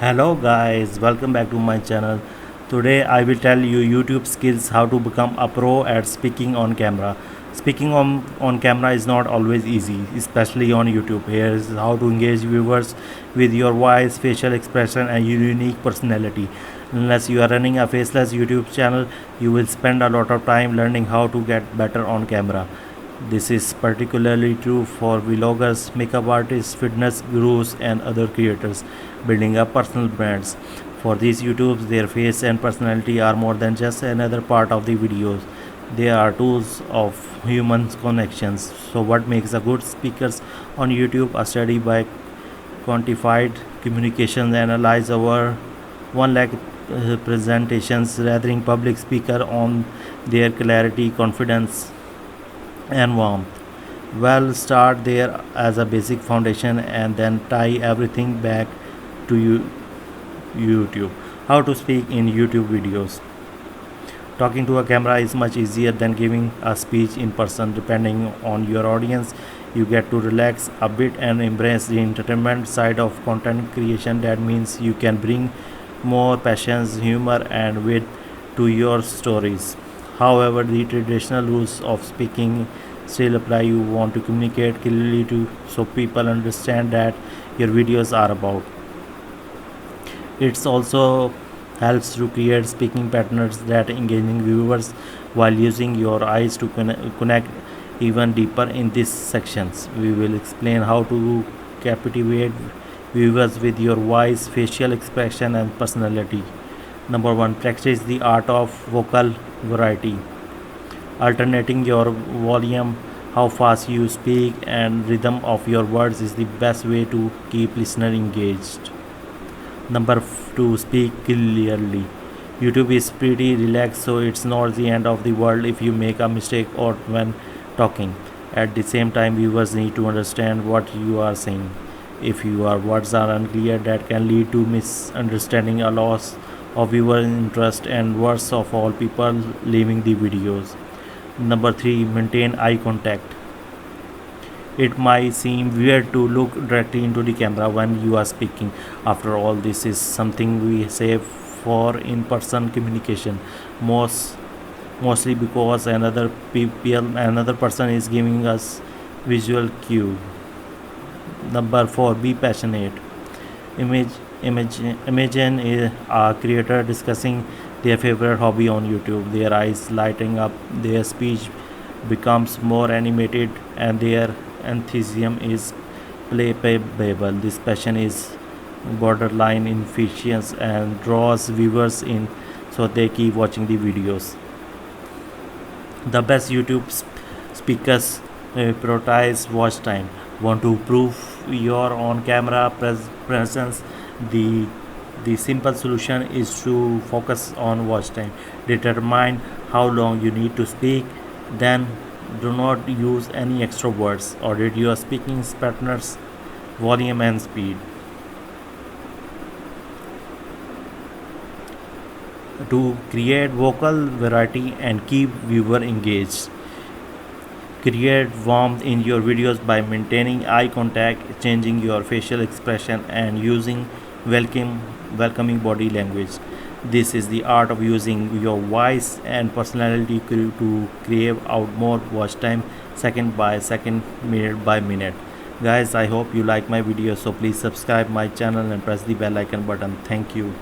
Hello guys, welcome back to my channel. Today I will tell you YouTube skills how to become a pro at speaking on camera. Speaking on camera is not always easy, especially on YouTube. Here is how to engage viewers with your voice, facial expression and your unique personality. Unless you are running a faceless YouTube channel, you will spend a lot of time learning how to get better on camera. This is particularly true for vloggers, makeup artists, fitness gurus, and other creators building up personal brands. For these YouTubers, their face and personality are more than just another part of the videos. They are tools of human connections. So, what makes a good speakers on YouTube? A study by Quantified Communications analyze over 1 lakh presentations, rating public speaker on their clarity, confidence, and warmth. Well, start there as a basic foundation and then tie everything back to YouTube. How to speak in YouTube videos. Talking to a camera is much easier than giving a speech in person. Depending on your audience, you get to relax a bit and embrace the entertainment side of content creation. That means you can bring more passion, humor, and wit to your stories. However, the traditional rules of speaking still apply. You want to communicate clearly to so people understand that your videos are about. It also helps to create speaking patterns that engaging viewers while using your eyes to connect even deeper. In these sections, we will explain how to captivate viewers with your voice, facial expression, and personality. Number one, practice the art of vocal variety. Alternating your volume, how fast you speak, and rhythm of your words is the best way to keep listener engaged. Number two, speak clearly. YouTube is pretty relaxed, so it's not the end of the world if you make a mistake or when talking. At the same time, viewers need to understand what you are saying. If your words are unclear, that can lead to misunderstanding, a loss of viewer interest, and worst of all, people leaving the videos. Number three, maintain eye contact. It might seem weird to look directly into the camera when you are speaking. After all, this is something we save for in-person communication. Mostly because another person is giving us visual cue. Number four, be passionate. Image, Imagine a creator discussing their favorite hobby on YouTube. Their eyes lighting up, their speech becomes more animated, and their enthusiasm is palpable. This passion is borderline infectious and draws viewers in, so they keep watching the videos. The best YouTube speakers prioritize watch time. Want to prove your on camera presence? The the simple solution is to focus on watch time. Determine how long you need to speak, then do not use any extra words. Audit your speaking patterns, volume, and speed. To create vocal variety and keep viewer engaged. Create warmth in your videos by maintaining eye contact, changing your facial expression, and using welcome, welcoming body language. This is the art of using your voice and personality to crave out more watch time, second by second, minute by minute. Guys, I hope you like my video, so please subscribe my channel and press the bell icon button. Thank you.